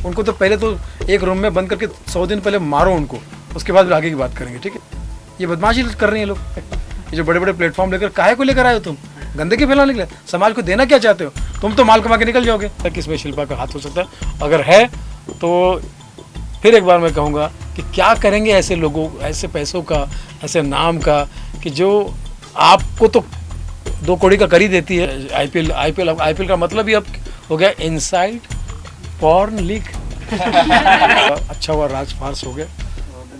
उनको तो पहले तो एक रूम में बंद करके 100 दिन पहले मारो उनको, उसके बाद आगे की बात करेंगे, ठीक है। ये बदमाशी कर रहे हैं लोग, ये जो बड़े बड़े प्लेटफॉर्म लेकर काहे को लेकर आए हो तुम? गंदगी फैलाने के लिए? समाज को देना क्या चाहते हो? तुम तो माल कमा के निकल जाओगे। किसमें शिल्पा का हाथ हो सकता है? अगर है तो फिर एक बार मैं कहूँगा कि क्या करेंगे ऐसे लोगों, ऐसे पैसों का, ऐसे नाम का, कि जो आपको तो 2 कौड़ी का कर ही देती है। आईपीएल का मतलब ही अब हो गया इनसाइड पॉर्न लीग। अच्छा हुआ राज फार्स हो गया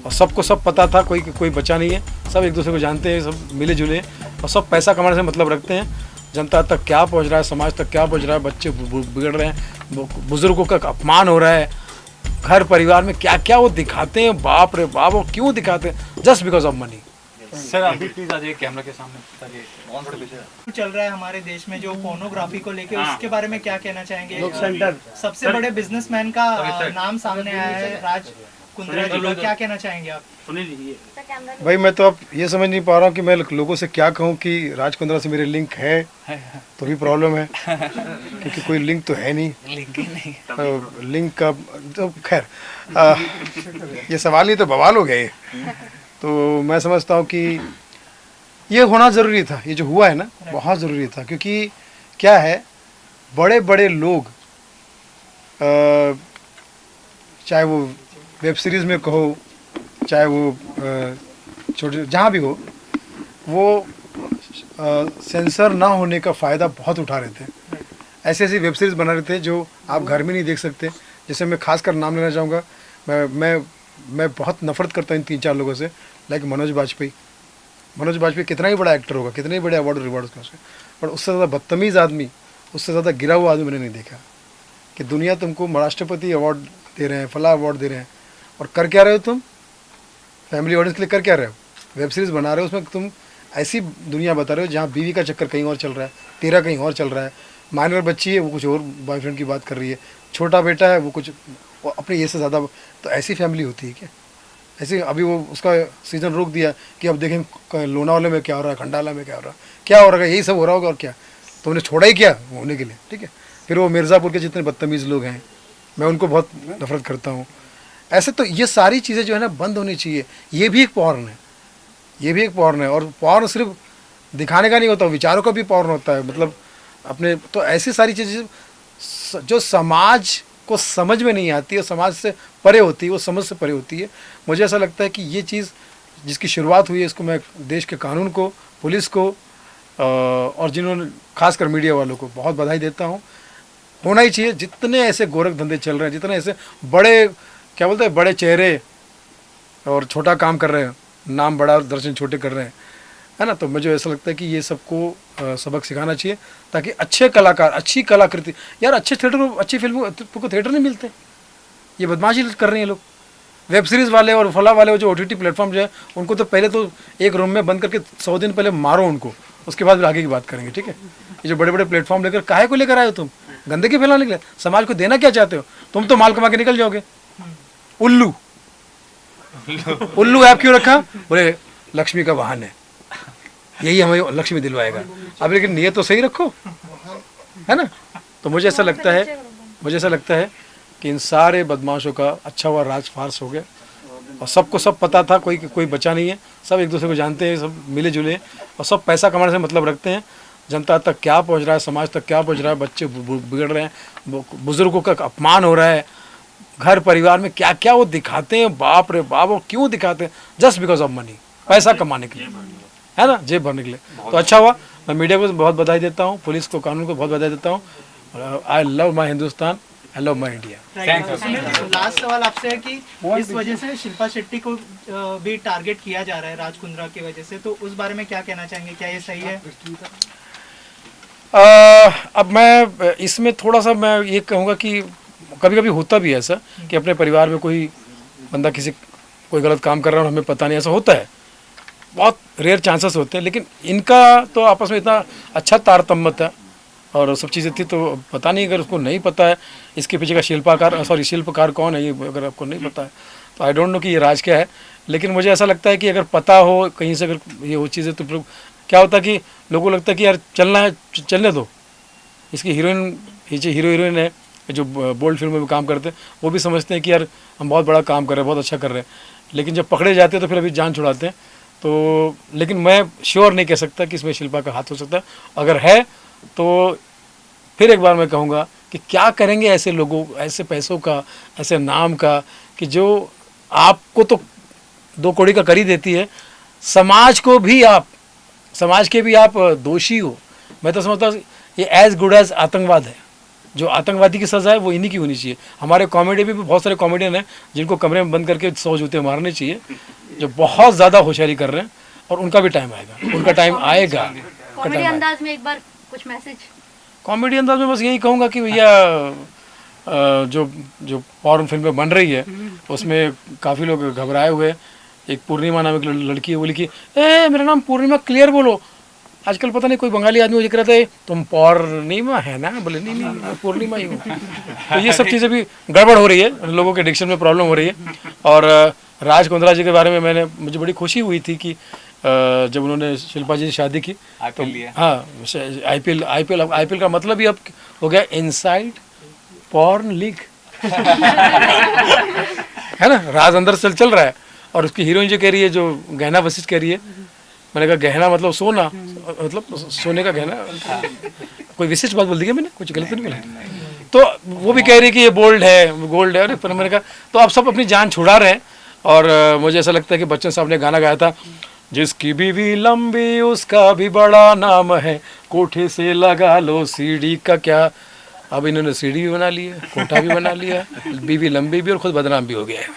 और सबको सब पता था, कोई बचा नहीं है, सब एक दूसरे को जानते हैं, सब मिले जुले और सब पैसा कमाने से मतलब रखते हैं। जनता तक क्या पहुंच रहा है, समाज तक क्या पहुंच रहा है, बच्चे बिगड़ रहे हैं, बुजुर्गों का अपमान हो रहा है, घर परिवार में क्या क्या वो दिखाते हैं, बाप रे बाप, वो क्यों दिखाते हैं? Just because of money. Sir अभी प्लीज आ जाइए कैमरा के सामने बताइए। चल रहा है हमारे देश में जो पोर्नोग्राफी को लेके, उसके बारे में क्या कहना चाहेंगे? सेंटर सबसे बड़े बिजनेसमैन का नाम सामने आया है, राज कुंद्रा जी का, क्या कहना चाहेंगे आप? भाई मैं तो अब ये समझ नहीं पा रहा हूँ कि मैं लोगों से क्या कहूँ कि राज कुंद्रा से मेरे लिंक है तो भी प्रॉब्लम है, क्योंकि कोई लिंक तो है नहीं। लिंक का तो खैर ये सवाल ही तो बवाल हो गए। तो मैं समझता हूँ कि ये होना ज़रूरी था, ये जो हुआ है ना बहुत ज़रूरी था, क्योंकि क्या है, बड़े बड़े लोग चाहे वो वेब सीरीज़ में कहो, चाहे वो छोटे जहाँ भी हो, वो सेंसर ना होने का फ़ायदा बहुत उठा रहे थे। ऐसी ऐसी वेब सीरीज़ बना रहे थे जो आप घर में नहीं देख सकते। जैसे मैं खासकर नाम लेना चाहूँगा, मैं बहुत नफरत करता हूँ इन 3-4 लोगों से, लाइक मनोज बाजपेयी कितना ही बड़ा एक्टर होगा, कितने ही बड़े अवार्ड रिवार्ड उसका, पर उससे ज़्यादा बदतमीज़ आदमी, उससे ज़्यादा गिरा हुआ आदमी मैंने नहीं देखा। कि दुनिया तुमको राष्ट्रपति अवार्ड दे रहे हैं, फला अवार्ड दे रहे हैं, और कर क्या रहे हो तुम? फैमिली ऑडियंस के लिए कर क्या रहे हो? वेब सीरीज़ बना रहे हो, उसमें तुम ऐसी दुनिया बता रहे हो जहाँ बीवी का चक्कर कहीं और चल रहा है, तेरा कहीं और चल रहा है, माइनर बच्ची है वो कुछ और बॉयफ्रेंड की बात कर रही है, छोटा बेटा है वो कुछ अपने ये से ज़्यादा। तो ऐसी फैमिली होती है क्या? ऐसे अभी वो उसका सीज़न रोक दिया कि अब देखें लोनावाला में क्या हो रहा है, खंडाला में क्या हो रहा है, यही सब हो रहा होगा और क्या। तो उन्हें छोड़ा ही क्या होने के लिए, ठीक है। फिर वो मिर्ज़ापुर के जितने बदतमीज़ लोग हैं, मैं उनको बहुत नफरत करता हूँ। ऐसे तो ये सारी चीज़ें जो है ना बंद होनी चाहिए। ये भी एक पॉर्न है, ये भी एक पॉर्न है, और पॉर्न सिर्फ दिखाने का नहीं होता, विचारों का भी पॉर्न होता है। मतलब अपने तो ऐसी सारी चीज़ें जो समाज को समझ में नहीं आती है, समाज से परे होती है, वो समझ से परे होती है। मुझे ऐसा लगता है कि ये चीज़ जिसकी शुरुआत हुई है, इसको मैं देश के कानून को, पुलिस को और जिन्होंने खासकर मीडिया वालों को बहुत बधाई देता हूँ। होना ही चाहिए। जितने ऐसे गोरख धंधे चल रहे हैं, जितने ऐसे बड़े क्या बोलते हैं, बड़े चेहरे और छोटा काम कर रहे हैं, नाम बड़ा और दर्शन छोटे कर रहे हैं, है ना। तो मुझे ऐसा लगता है कि ये सबको सबक सिखाना चाहिए, ताकि अच्छे कलाकार, अच्छी कलाकृति, यार अच्छे थिएटर को, अच्छी फिल्मों को थिएटर नहीं मिलते। ये बदमाशी कर रहे हैं लोग। वेब सीरीज़ वाले और फला वाले जो OTT प्लेटफॉर्म जो है, उनको तो पहले तो एक रूम में बंद करके 100 दिन पहले मारो उनको, उसके बाद आगे की बात करेंगे, ठीक है। ये जो बड़े बड़े प्लेटफॉर्म लेकर काहे को लेकर आए हो तुम? गंदगी फैलाने के लिए? समाज को देना क्या चाहते हो? तुम तो माल कमा के निकल जाओगे। उल्लू ऐप क्यों रखा? बोले लक्ष्मी का वाहन है, यही हमें लक्ष्मी दिलवाएगा। अब लेकिन ये तो सही रखो, है ना। तो मुझे ऐसा लगता है कि इन सारे बदमाशों का अच्छा हुआ राज फार्स हो गया और सबको सब पता था, कोई बचा नहीं है, सब एक दूसरे को जानते हैं, सब मिले जुले और सब पैसा कमाने से मतलब रखते हैं। जनता तक क्या पहुंच रहा है, समाज तक क्या पहुंच रहा है, बच्चे बिगड़ रहे हैं, बुजुर्गों का अपमान हो रहा है, घर परिवार में क्या क्या वो दिखाते हैं, बाप रे बाप, वो क्यों दिखाते हैं? जस्ट बिकॉज ऑफ मनी, पैसा कमाने के लिए, है ना, जेब भरने के लिए। तो अच्छा हुआ, मैं मीडिया को बहुत बधाई देता हूँ, पुलिस को, कानून को बहुत बधाई देता हूँ। I love my Hindustan, I love my India. Last सवाल आपसे है कि इस वजह से शिल्पा शेट्टी को भी टारगेट किया जा रहा है राज कुंद्रा की वजह से, तो उस बारे में क्या कहना चाहेंगे? क्या ये सही है? अब मैं इसमें थोड़ा सा मैं ये कहूँगा कि कभी कभी होता भी है ऐसा कि अपने परिवार में कोई बंदा कोई गलत काम कर रहा है और हमें पता नहीं, ऐसा होता है, बहुत रेयर चांसेस होते हैं। लेकिन इनका तो आपस में इतना अच्छा तारतम्य था और सब चीज़ें थी, तो पता नहीं, अगर उसको नहीं पता है इसके पीछे का शिल्पकार कौन है, ये अगर आपको नहीं पता है तो आई डोंट नो कि ये राज क्या है। लेकिन मुझे ऐसा लगता है कि अगर पता हो कहीं से, अगर ये वो चीज़ें, तो फिर क्या होता है कि लोगों को लगता है कि यार चलना है, चलने दो। इसकी हीरोइन, ये जो हीरोइन है जो बोल्ड फिल्मों में काम करते हैं वो भी समझते हैं कि यार हम बहुत बड़ा काम कर रहे हैं, बहुत अच्छा कर रहे हैं, लेकिन जब पकड़े जाते हैं तो फिर अभी जान छुड़ाते हैं। तो लेकिन मैं श्योर नहीं कह सकता कि इसमें शिल्पा का हाथ हो सकता है। अगर है तो फिर एक बार मैं कहूँगा कि क्या करेंगे ऐसे लोगों, ऐसे पैसों का, ऐसे नाम का, कि जो आपको तो 2 कौड़ी का कर ही देती है, समाज के भी आप दोषी हो। मैं तो समझता हूँ ये एज गुड एज आतंकवाद है। जो आतंकवादी की सज़ा है वो इन्हीं की होनी चाहिए। हमारे कॉमेडी में भी बहुत सारे कॉमेडियन हैं जिनको कमरे में बंद करके 100 जूते मारने चाहिए, जो बहुत ज़्यादा होशियारी कर रहे हैं, और उनका भी टाइम आएगा, उनका टाइम आएगा। कॉमेडी अंदाज में एक बार कुछ मैसेज। कॉमेडी अंदाज में बस यही कहूँगा कि भैया जो फॉरेन फिल्में बन रही है उसमें काफ़ी लोग घबराए हुए हैं। एक पूर्णिमा नाम की लड़की है, वो लिखी मेरा नाम पूर्णिमा, क्लियर बोलो। आजकल पता नहीं कोई बंगाली आदमी मुझे कह रहा था तुम पूर्णिमा है ना, बोले नहीं मैं पूर्णिमा ही हूँ। तो ये सब चीज़ें भी गड़बड़ हो रही है, लोगों के डिक्शन में प्रॉब्लम हो रही है। और राज कुंद्रा जी के बारे में मुझे बड़ी खुशी हुई थी कि जब उन्होंने शिल्पा जी से शादी की तो हाँ, आईपीएल का मतलब ही अब हो गया इनसाइड पॉर्न लीग है ना। राज अंदर से चल रहा है और उसकी हीरोइन जो कह रही है, जो गहना वशिष्ठ कह रही है, मैंने कहा गहना मतलब सोना, मतलब सोने का गहना, कोई विशिष्ट बात बोल दी क्या मैंने, कुछ गलत नहीं बोला? तो वो भी कह रही है कि ये बोल्ड है, गोल्ड है। पर मैंने कहा तो आप सब अपनी जान छुड़ा रहे हैं। और मुझे ऐसा लगता है कि बच्चन साहब ने गाना गाया था, जिसकी बीवी लंबी उसका भी बड़ा नाम है, कोठे से लगा लो सीढ़ी का क्या। अब इन्होंने सीढ़ी भी बना ली है, कोठा भी बना लिया, बीवी लंबी भी और खुद बदनाम भी हो गया है।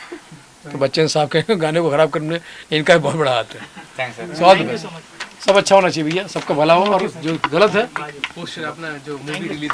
तो बच्चन साहब के गाने को खराब करने में इनका भी बहुत बड़ा हाथ है। सब अच्छा होना चाहिए भैया, सबका भला हो, और जो गलत है पोस्टर अपना जो मूवी रिलीज